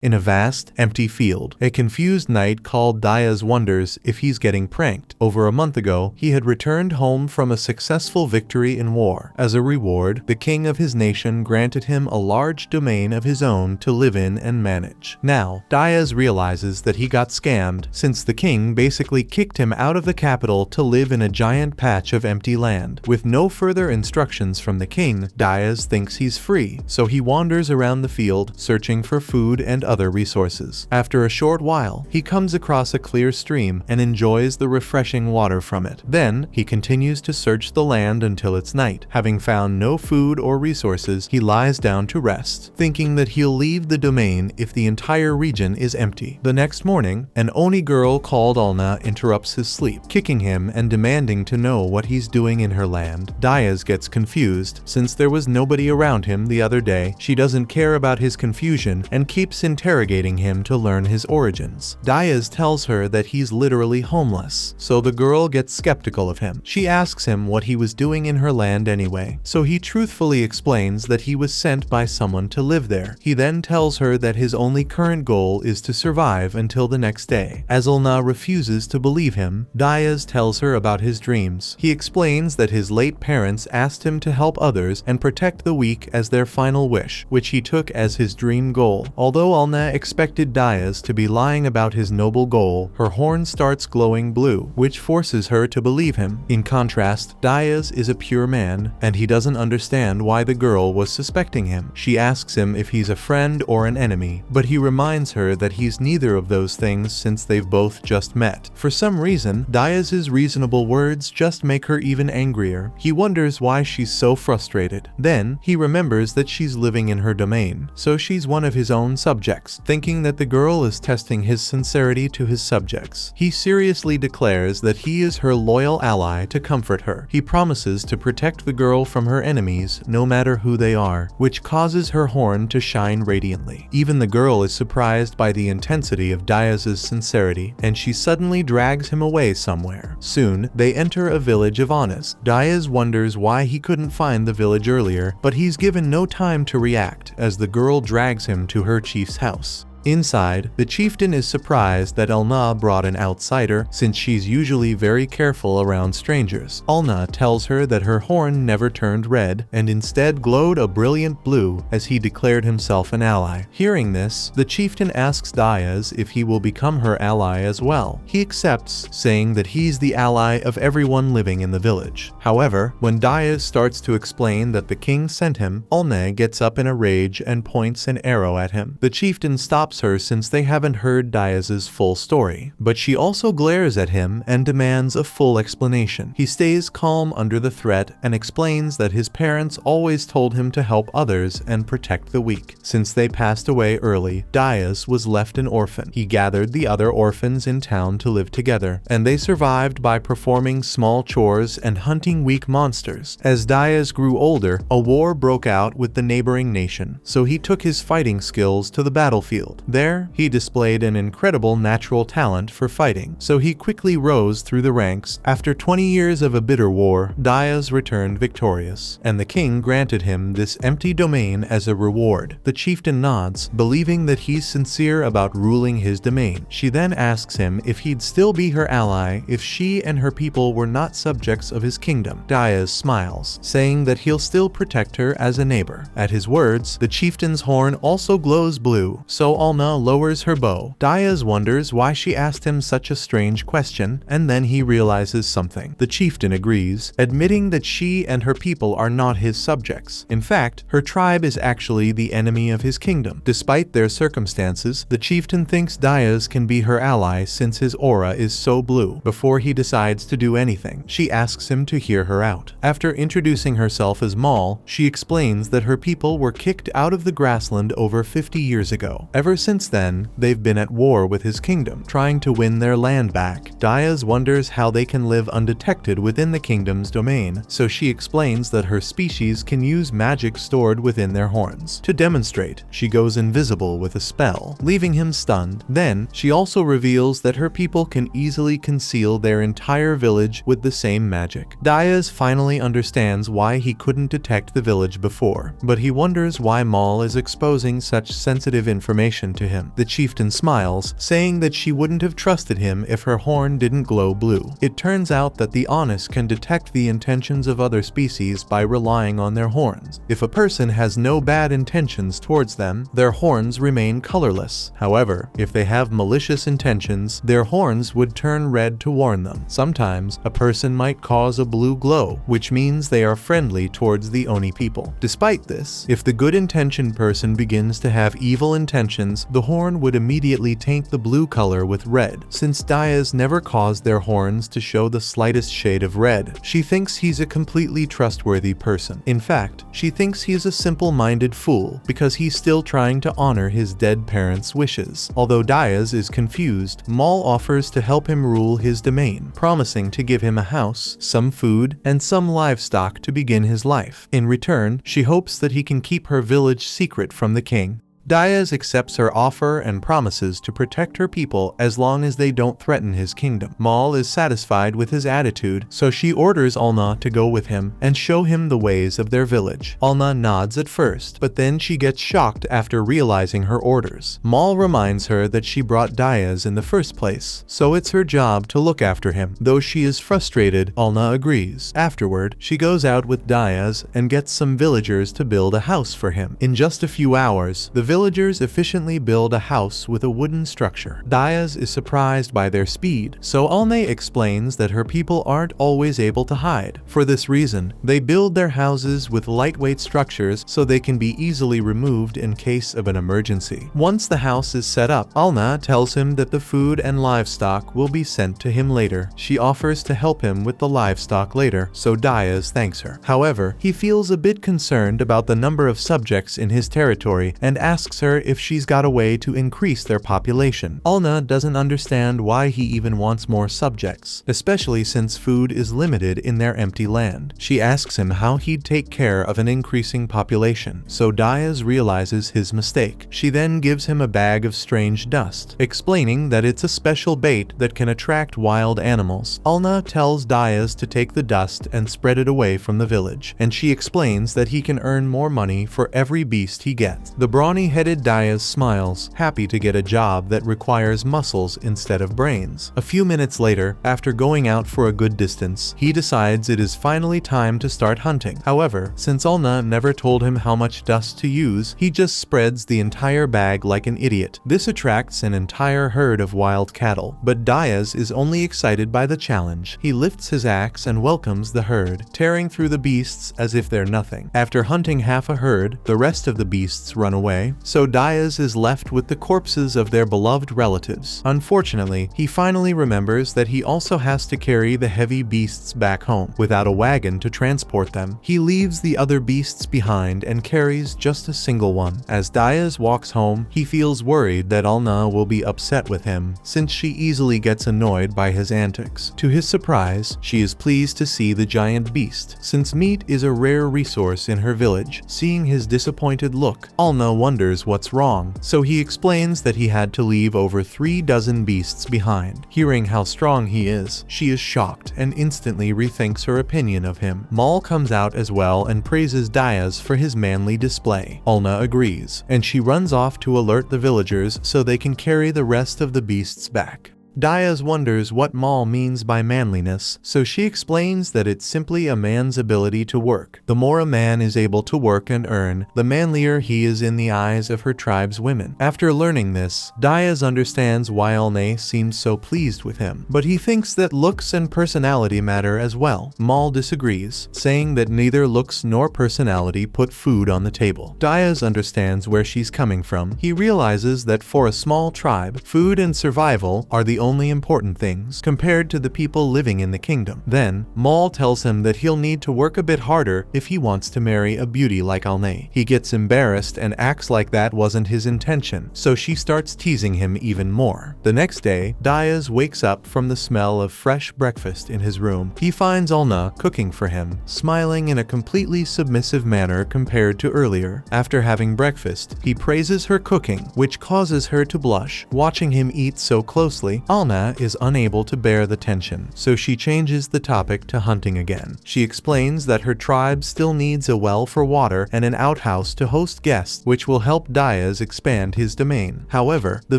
In a vast, empty field, a confused knight called Diaz wonders if he's getting pranked. Over a month ago, he had returned home from a successful victory in war. As a reward, the king of his nation granted him a large domain of his own to live in and manage. Now, Diaz realizes that he got scammed since the king basically kicked him out of the capital to live in a giant patch of empty land. With no further instructions from the king, Diaz thinks he's free, so he wanders around the field searching for food and other resources. After a short while, he comes across a clear stream and enjoys the refreshing water from it. Then, he continues to search the land until it's night. Having found no food or resources, he lies down to rest, thinking that he'll leave the domain if the entire region is empty. The next morning, an Oni girl called Alna interrupts his sleep, kicking him and demanding to know what he's doing in her land. Diaz gets confused since there was nobody around him the other day. She doesn't care about his confusion and keeps interrogating him to learn his origins. Diaz tells her that he's literally homeless, so the girl gets skeptical of him. She asks him what he was doing in her land anyway, so he truthfully explains that he was sent by someone to live there. He then tells her that his only current goal is to survive until the next day. As Alna refuses to believe him, Diaz tells her about his dreams. He explains that his late parents asked him to help others and protect the weak as their final wish, which he took as his dream goal. Although Alna expected Diaz to be lying about his noble goal, her horn starts glowing blue, which forces her to believe him. In contrast, Diaz is a pure man, and he doesn't understand why the girl was suspecting him. She asks him if he's a friend or an enemy, but he reminds her that he's neither of those things since they've both just met. For some reason, Diaz's reasonable words just make her even angrier. He wonders why she's so frustrated. Then, he remembers that she's living in her domain, so she's one of his own subjects. Thinking that the girl is testing his sincerity to his subjects, he seriously declares that he is her loyal ally to comfort her. He promises to protect the girl from her enemies, no matter who they are, which causes her horn to shine radiantly. Even the girl is surprised by the intensity of Diaz's sincerity, and she suddenly drags him away somewhere. Soon, they enter a village of Anas. Diaz wonders why he couldn't find the village earlier, but he's given no time to react, as the girl drags him to her chief's house. Inside, the chieftain is surprised that Alna brought an outsider, since she's usually very careful around strangers. Alna tells her that her horn never turned red, and instead glowed a brilliant blue as he declared himself an ally. Hearing this, the chieftain asks Diaz if he will become her ally as well. He accepts, saying that he's the ally of everyone living in the village. However, when Diaz starts to explain that the king sent him, Alna gets up in a rage and points an arrow at him. The chieftain stops her since they haven't heard Diaz's full story, but she also glares at him and demands a full explanation. He stays calm under the threat and explains that his parents always told him to help others and protect the weak. Since they passed away early, Diaz was left an orphan. He gathered the other orphans in town to live together, and they survived by performing small chores and hunting weak monsters. As Diaz grew older, a war broke out with the neighboring nation, so he took his fighting skills to the battlefield. There, he displayed an incredible natural talent for fighting, so he quickly rose through the ranks. After 20 years of a bitter war, Diaz returned victorious, and the king granted him this empty domain as a reward. The chieftain nods, believing that he's sincere about ruling his domain. She then asks him if he'd still be her ally if she and her people were not subjects of his kingdom. Diaz smiles, saying that he'll still protect her as a neighbor. At his words, the chieftain's horn also glows blue, so Alna lowers her bow. Diaz wonders why she asked him such a strange question, and then he realizes something. The chieftain agrees, admitting that she and her people are not his subjects. In fact, her tribe is actually the enemy of his kingdom. Despite their circumstances, the chieftain thinks Diaz can be her ally since his aura is so blue. Before he decides to do anything, she asks him to hear her out. After introducing herself as Mal, she explains that her people were kicked out of the grassland over 50 years ago. Ever since then, they've been at war with his kingdom, trying to win their land back. Diaz wonders how they can live undetected within the kingdom's domain, so she explains that her species can use magic stored within their horns. To demonstrate, she goes invisible with a spell, leaving him stunned. Then, she also reveals that her people can easily conceal their entire village with the same magic. Diaz finally understands why he couldn't detect the village before, but he wonders why Mal is exposing such sensitive information chieftain to him. The chieftain smiles, saying that she wouldn't have trusted him if her horn didn't glow blue. It turns out that the Anis can detect the intentions of other species by relying on their horns. If a person has no bad intentions towards them, their horns remain colorless. However, if they have malicious intentions, their horns would turn red to warn them. Sometimes, a person might cause a blue glow, which means they are friendly towards the Oni people. Despite this, if the good-intentioned person begins to have evil intentions, the horn would immediately taint the blue color with red. Since Dayas never caused their horns to show the slightest shade of red, she thinks he's a completely trustworthy person. In fact, she thinks he's a simple-minded fool because he's still trying to honor his dead parents' wishes. Although Dayas is confused, Mal offers to help him rule his domain, promising to give him a house, some food, and some livestock to begin his life. In return, she hopes that he can keep her village secret from the king. Dayas accepts her offer and promises to protect her people as long as they don't threaten his kingdom. Mal is satisfied with his attitude, so she orders Alna to go with him and show him the ways of their village. Alna nods at first, but then she gets shocked after realizing her orders. Mal reminds her that she brought Dayas in the first place, so it's her job to look after him. Though she is frustrated, Alna agrees. Afterward, she goes out with Dayas and gets some villagers to build a house for him. In just a few hours, the villagers efficiently build a house with a wooden structure. Dayas is surprised by their speed, so Alne explains that her people aren't always able to hide. For this reason, they build their houses with lightweight structures so they can be easily removed in case of an emergency. Once the house is set up, Alna tells him that the food and livestock will be sent to him later. She offers to help him with the livestock later, so Dayas thanks her. However, he feels a bit concerned about the number of subjects in his territory and asks her if she's got a way to increase their population. Alna doesn't understand why he even wants more subjects, especially since food is limited in their empty land. She asks him how he'd take care of an increasing population, so Dayas realizes his mistake. She then gives him a bag of strange dust, explaining that it's a special bait that can attract wild animals. Alna tells Dayas to take the dust and spread it away from the village, and she explains that he can earn more money for every beast he gets. The brawny-headed Dayas smiles, happy to get a job that requires muscles instead of brains. A few minutes later, after going out for a good distance, he decides it is finally time to start hunting. However, since Alna never told him how much dust to use, he just spreads the entire bag like an idiot. This attracts an entire herd of wild cattle, but Dayas is only excited by the challenge. He lifts his axe and welcomes the herd, tearing through the beasts as if they're nothing. After hunting half a herd, the rest of the beasts run away, so Dayas is left with the corpses of their beloved relatives. Unfortunately, he finally remembers that he also has to carry the heavy beasts back home. Without a wagon to transport them, he leaves the other beasts behind and carries just a single one. As Dayas walks home, he feels worried that Alna will be upset with him, since she easily gets annoyed by his antics. To his surprise, she is pleased to see the giant beast, since meat is a rare resource in her village. Seeing his disappointed look, Alna wonders what's wrong, so he explains that he had to leave over 3 dozen beasts behind. Hearing how strong he is, she is shocked and instantly rethinks her opinion of him. Mal comes out as well and praises Dayas for his manly display. Alna agrees, and she runs off to alert the villagers so they can carry the rest of the beasts back. Dayas wonders what Mal means by manliness, so she explains that it's simply a man's ability to work. The more a man is able to work and earn, the manlier he is in the eyes of her tribe's women. After learning this, Dayas understands why Alne seems so pleased with him, but he thinks that looks and personality matter as well. Mal disagrees, saying that neither looks nor personality put food on the table. Dayas understands where she's coming from. He realizes that for a small tribe, food and survival are the only important things compared to the people living in the kingdom. Then, Mal tells him that he'll need to work a bit harder if he wants to marry a beauty like Alne. He gets embarrassed and acts like that wasn't his intention, so she starts teasing him even more. The next day, Dayas wakes up from the smell of fresh breakfast in his room. He finds Alna cooking for him, smiling in a completely submissive manner compared to earlier. After having breakfast, he praises her cooking, which causes her to blush. Watching him eat so closely, Alna is unable to bear the tension, so she changes the topic to hunting again. She explains that her tribe still needs a well for water and an outhouse to host guests, which will help Diaz expand his domain. However, the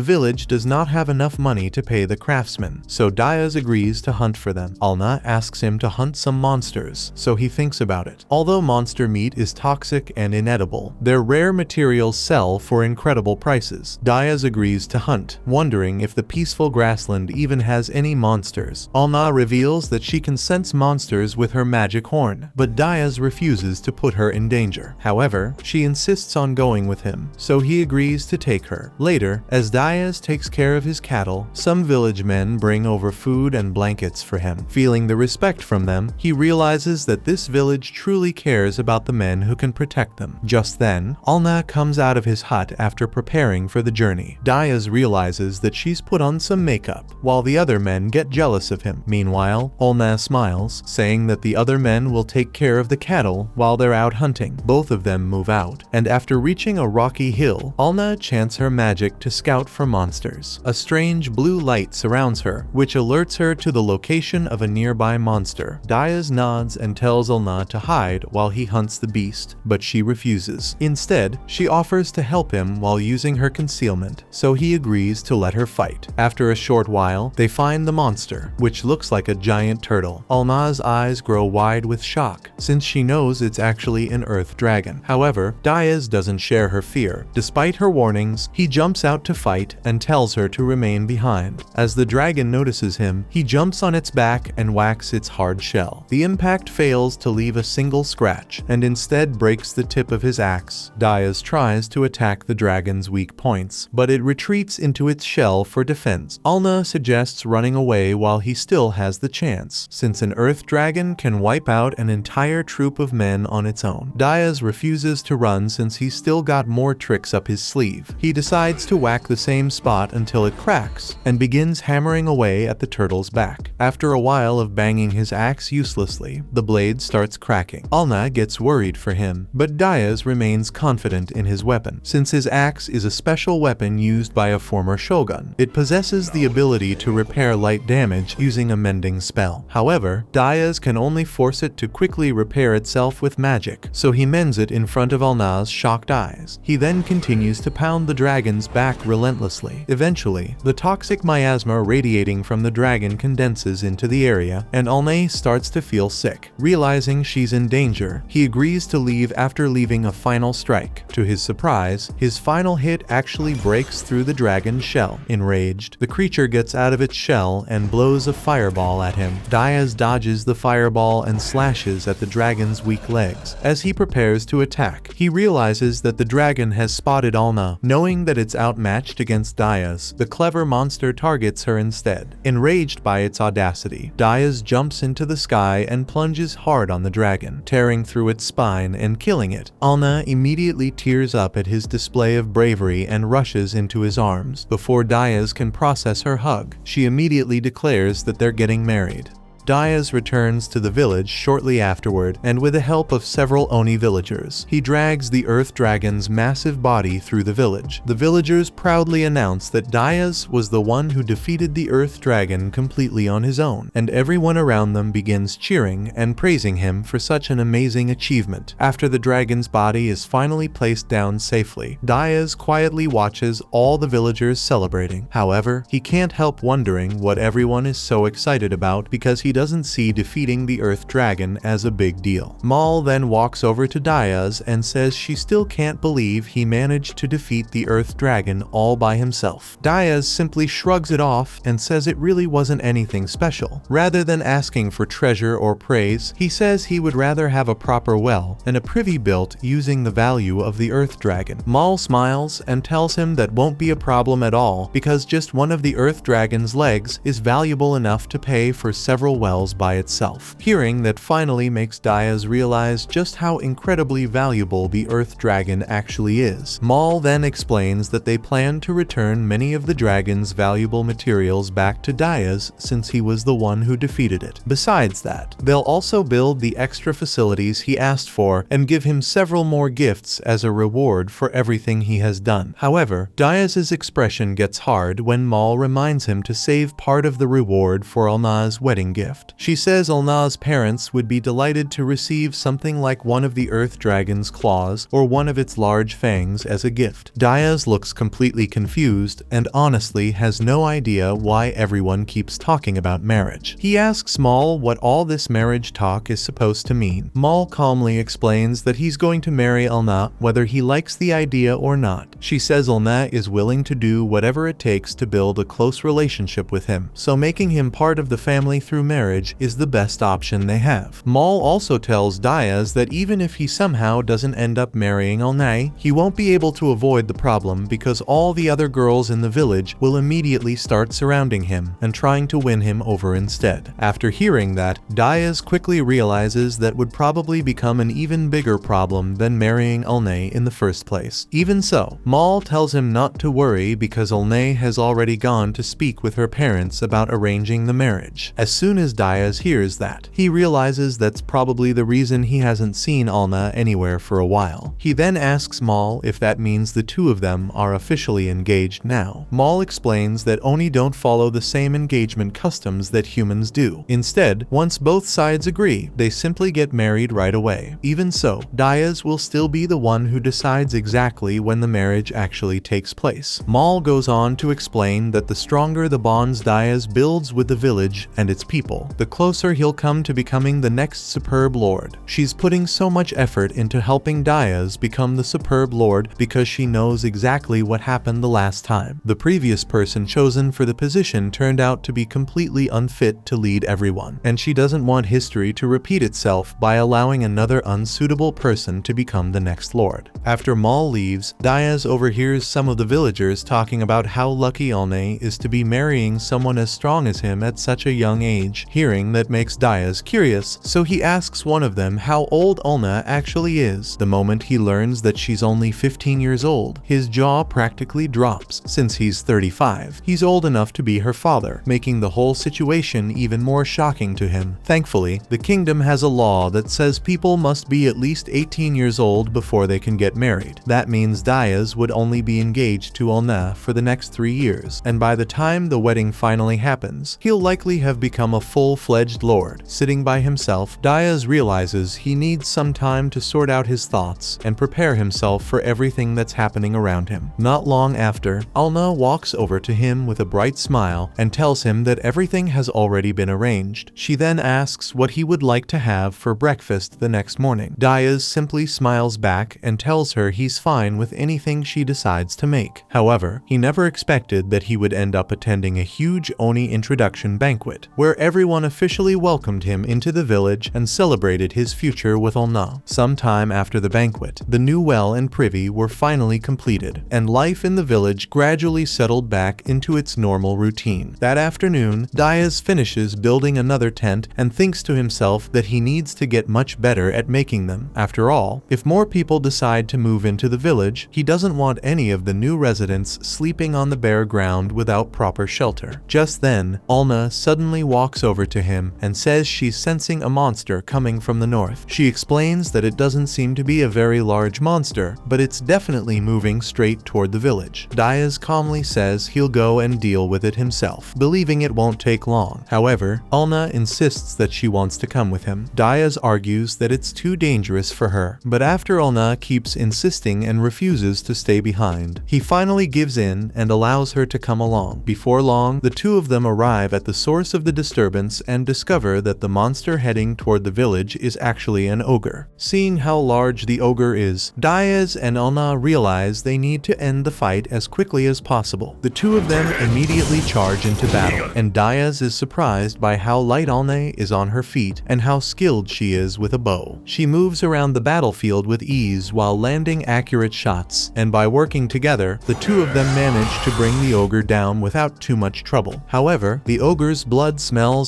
village does not have enough money to pay the craftsmen, so Diaz agrees to hunt for them. Alna asks him to hunt some monsters, so he thinks about it. Although monster meat is toxic and inedible, their rare materials sell for incredible prices. Diaz agrees to hunt, wondering if the peaceful grassland even has any monsters. Alna reveals that she can sense monsters with her magic horn, but Diaz refuses to put her in danger. However, she insists on going with him, so he agrees to take her. Later, as Diaz takes care of his cattle, some village men bring over food and blankets for him. Feeling the respect from them, he realizes that this village truly cares about the men who can protect them. Just then, Alna comes out of his hut after preparing for the journey. Diaz realizes that she's put on some makeup, while the other men get jealous of him. Meanwhile, Alna smiles, saying that the other men will take care of the cattle while they're out hunting. Both of them move out, and after reaching a rocky hill, Alna chants her magic to scout for monsters. A strange blue light surrounds her, which alerts her to the location of a nearby monster. Diaz nods and tells Alna to hide while he hunts the beast, but she refuses. Instead, she offers to help him while using her concealment, so he agrees to let her fight. After a short while, they find the monster, which looks like a giant turtle. Alna's eyes grow wide with shock, since she knows it's actually an earth dragon. However, Diaz doesn't share her fear. Despite her warnings, he jumps out to fight and tells her to remain behind. As the dragon notices him, he jumps on its back and whacks its hard shell. The impact fails to leave a single scratch, and instead breaks the tip of his axe. Diaz tries to attack the dragon's weak points, but it retreats into its shell for defense. Alna suggests running away while he still has the chance, since an earth dragon can wipe out an entire troop of men on its own. Diaz refuses to run since he's still got more tricks up his sleeve. He decides to whack the same spot until it cracks, and begins hammering away at the turtle's back. After a while of banging his axe uselessly, the blade starts cracking. Alna gets worried for him, but Diaz remains confident in his weapon. Since his axe is a special weapon used by a former shogun, it possesses the ability to repair light damage using a mending spell. However, Diaz can only force it to quickly repair itself with magic, so he mends it in front of Alna's shocked eyes. He then continues to pound the dragon's back relentlessly. Eventually, the toxic miasma radiating from the dragon condenses into the area, and Alna starts to feel sick. Realizing she's in danger, he agrees to leave after leaving a final strike. To his surprise, his final hit actually breaks through the dragon's shell. Enraged, the creature gets out of its shell and blows a fireball at him. Diaz dodges the fireball and slashes at the dragon's weak legs. As he prepares to attack, he realizes that the dragon has spotted Alna. Knowing that it's outmatched against Diaz, the clever monster targets her instead. Enraged by its audacity, Diaz jumps into the sky and plunges hard on the dragon, tearing through its spine and killing it. Alna immediately tears up at his display of bravery and rushes into his arms. Before Diaz can process her hug, she immediately declares that they're getting married. Diaz returns to the village shortly afterward, and with the help of several Oni villagers, he drags the earth dragon's massive body through the village. The villagers proudly announce that Diaz was the one who defeated the earth dragon completely on his own, and everyone around them begins cheering and praising him for such an amazing achievement. After the dragon's body is finally placed down safely, Diaz quietly watches all the villagers celebrating. However, he can't help wondering what everyone is so excited about, because he doesn't see defeating the earth dragon as a big deal. Mal then walks over to Diaz and says she still can't believe he managed to defeat the earth dragon all by himself. Diaz simply shrugs it off and says it really wasn't anything special. Rather than asking for treasure or praise, he says he would rather have a proper well and a privy built using the value of the earth dragon. Mal smiles and tells him that won't be a problem at all, because just one of the earth dragon's legs is valuable enough to pay for several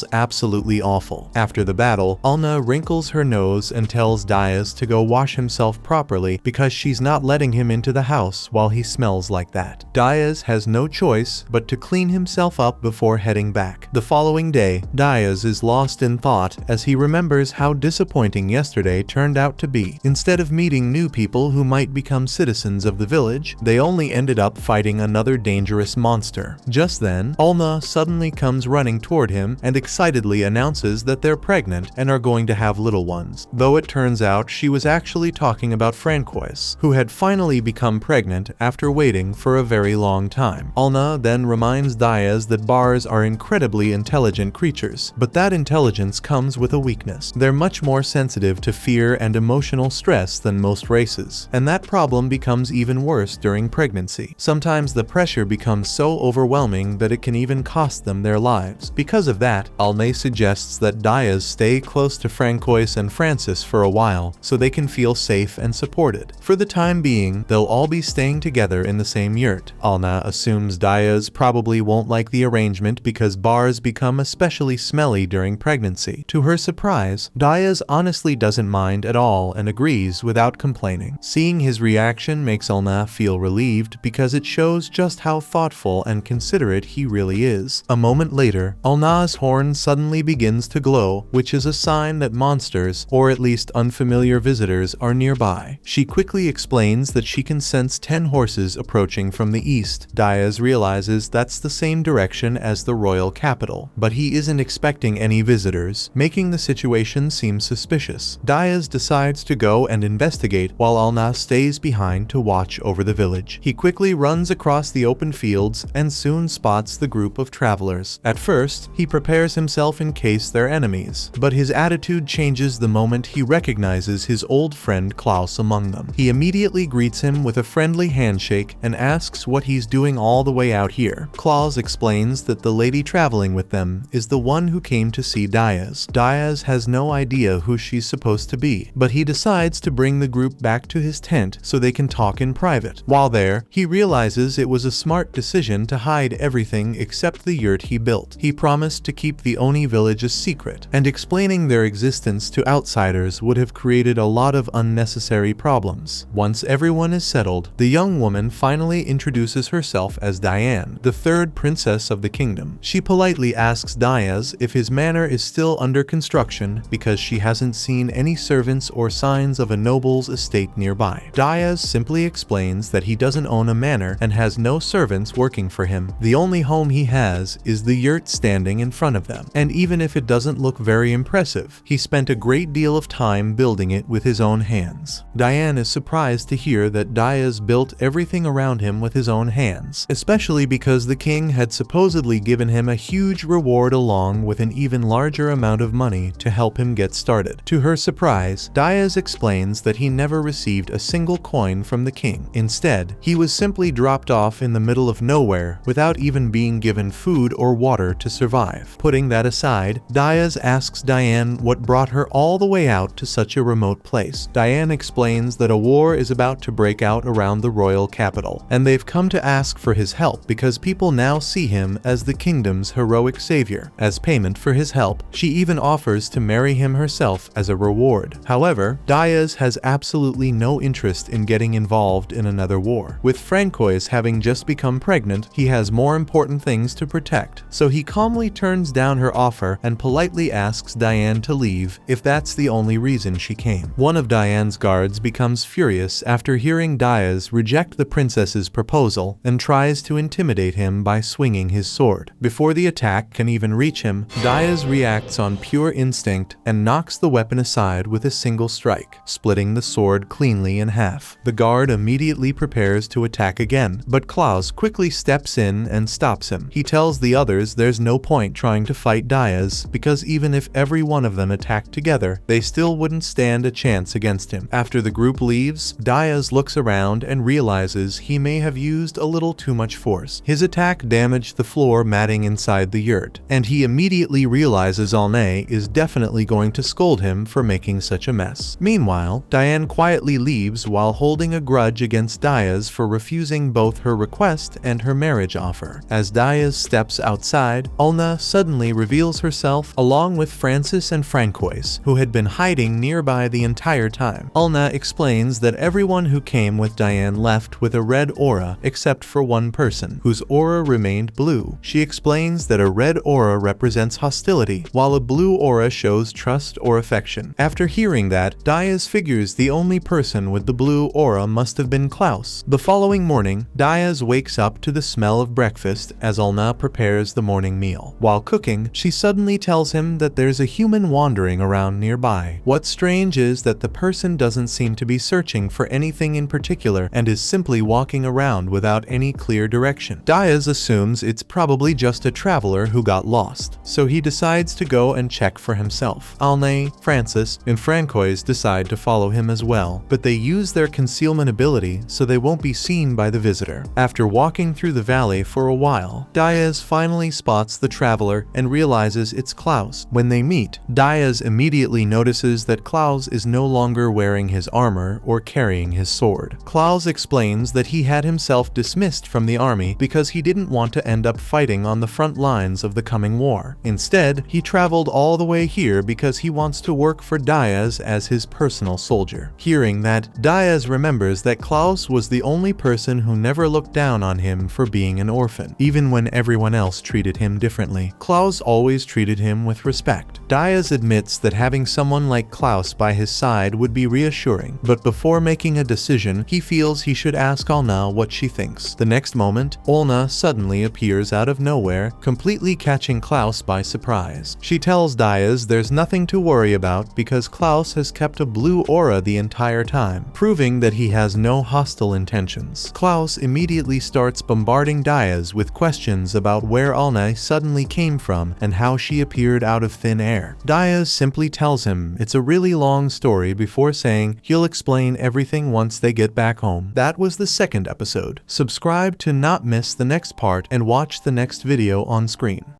feels absolutely awful. After the battle, Alna wrinkles her nose and tells Diaz to go wash himself properly because she's not letting him into the house while he smells like that. Diaz has no choice but to clean himself up before heading back. The following day, Diaz is lost in thought as he remembers how disappointing yesterday turned out to be. Instead of meeting new people who might become citizens of the village, they only ended up fighting another dangerous monster. Just then, Alna suddenly comes running toward him and excitedly announces that they're pregnant and are going to have little ones, though it turns out she was actually talking about Francois, who had finally become pregnant after waiting for a very long time. Alna then reminds Diaz that bars are incredibly intelligent creatures, but that intelligence comes with a weakness. They're much more sensitive to fear and emotional stress than most races, and that problem becomes even worse during pregnancy. Sometimes the pressure becomes so overwhelming that it can even cost them their lives. Because of that, Alna suggests that Diaz stay close to Francois and Francis for a while so they can feel safe and supported. For the time being, they'll all be staying together in the same yurt. Alna assumes Diaz probably won't like the arrangement because bars become especially smelly during pregnancy. To her surprise, Diaz honestly doesn't mind at all and agrees without complaining. Seeing his reaction makes Alna feel relieved because it shows just how thoughtful and considerate he really is. A moment later, Alna's horn suddenly begins to glow, which is a sign that monsters, or at least unfamiliar visitors, are nearby. She quickly explains that she can sense 10 horses approaching from the east. Diaz realizes that's the same direction as the royal capital, but he isn't expecting any visitors, making the situation seem suspicious. Diaz decides to go and investigate while Alna stays behind to watch over the village. He quickly runs across the open fields and soon spots the group of travelers. At first, he prepares himself in case they're enemies, but his attitude changes the moment he recognizes his old friend Klaus among them. He immediately greets him with a friendly handshake and asks what he's doing all the way out here. Klaus explains that the lady traveling with them is the one who came to see Diaz. Diaz has no idea who she's supposed to be, but he decides to bring the group back to his tent so they can talk in private. While there, he realizes it was a smart decision to hide everything except the yurt he built. He promised to keep the Oni village a secret, and explaining their existence to outsiders would have created a lot of unnecessary problems. Once everyone is settled, the young woman finally introduces herself as Diane, the third princess of the kingdom. She politely asks Diaz if his manor is still under construction because she hasn't seen any servants or signs of a noble's estate nearby. Diaz simply explains that he doesn't own a manor and has no servants working for him. The only home he has is the yurt standing in front of them, and even if it doesn't look very impressive, he spent a great deal of time building it with his own hands. Diane is surprised to hear that Diaz built everything around him with his own hands, especially because the king had supposedly given him a huge reward along with an even larger amount of money to help him get started. To her surprise, Diaz explains that he never received a single coin from the king. Instead, he was simply dropped off in the middle of nowhere without even being given food or water to survive. Putting that aside, Diaz asks Diane what brought her all the way out to such a remote place. Diane explains that a war is about to break out around the royal capital, and they've come to ask for his help because people now see him as the kingdom's heroic savior. As payment for his help, she even offers to marry him herself as a reward. However, Diaz has absolutely no interest in getting involved in another war. With Francois having just become pregnant, he has more important things to protect, so he calmly turns down her offer and politely asks Diane to leave if that's the only reason she came. One of Diane's guards becomes furious after hearing Diaz reject the princess's proposal and tries to intimidate him by swinging his sword. Before the attack can even reach him, Diaz reacts on pure instinct and knocks the weapon aside with a single strike, splitting the sword cleanly in half. The guard immediately prepares to attack again, but Klaus quickly steps in and stops him. He tells the others there's no point trying to fight Diaz because even if every one of them attacked together, they still wouldn't stand a chance against him. After the group leaves, Diaz looks around and realizes he may have used a little too much force. His attack damaged the floor matting inside the yurt, and he immediately realizes Alna is definitely going to scold him for making such a mess. Meanwhile, Diane quietly leaves while holding a grudge against Diaz for refusing both her request and her marriage offer. As Diaz steps outside, Alna suddenly reveals herself along with Francis and Francois, who had been hiding nearby the entire time. Alna explains that everyone who came with Diane left with a red aura except for one person, whose aura remained blue. She explains that a red aura represents hostility, while a blue aura shows trust or affection. After hearing that, Diaz figures the only person with the blue aura must have been Klaus. The following morning, Diaz wakes up to the smell of breakfast as Alna prepares the morning meal. While cooking, she suddenly tells him that there's a human wandering around nearby. What's strange is that the person doesn't seem to be searching for anything in particular and is simply walking around without any clear direction. Diaz assumes it's probably just a traveler who got lost, so he decides to go and check for himself. Alna, Francis, and Francois decide to follow him as well, but they use their concealment ability so they won't be seen by the visitor. After walking through the valley for a while, Diaz finally spots the traveler and realizes it's Klaus. When they meet, Diaz immediately notices that Klaus is no longer wearing his armor or carrying his sword. Klaus explains that he had himself dismissed from the army because he didn't want to end up fighting on the front lines of the coming war. Instead, he traveled all the way here because he wants to work for Diaz as his personal soldier. Hearing that, Diaz remembers that Klaus was the only person who never looked down on him for being an orphan, even when everyone else treated him differently. Klaus always treated him with respect. Diaz admits that having someone like Klaus by his side would be reassuring, but before making a decision, he feels he should ask Alna what she thinks. The next moment, Alna suddenly appears out of nowhere, completely catching Klaus by surprise. She tells Diaz there's nothing to worry about because Klaus has kept a blue aura the entire time, proving that he has no hostile intentions. Klaus immediately starts bombarding Diaz with questions about where Alna suddenly came from and how she appeared out of thin air. Diaz simply tells him it's a really long story before saying he'll explain everything once they get back home. That was the second episode. Subscribe to not miss the next part and watch the next video on screen.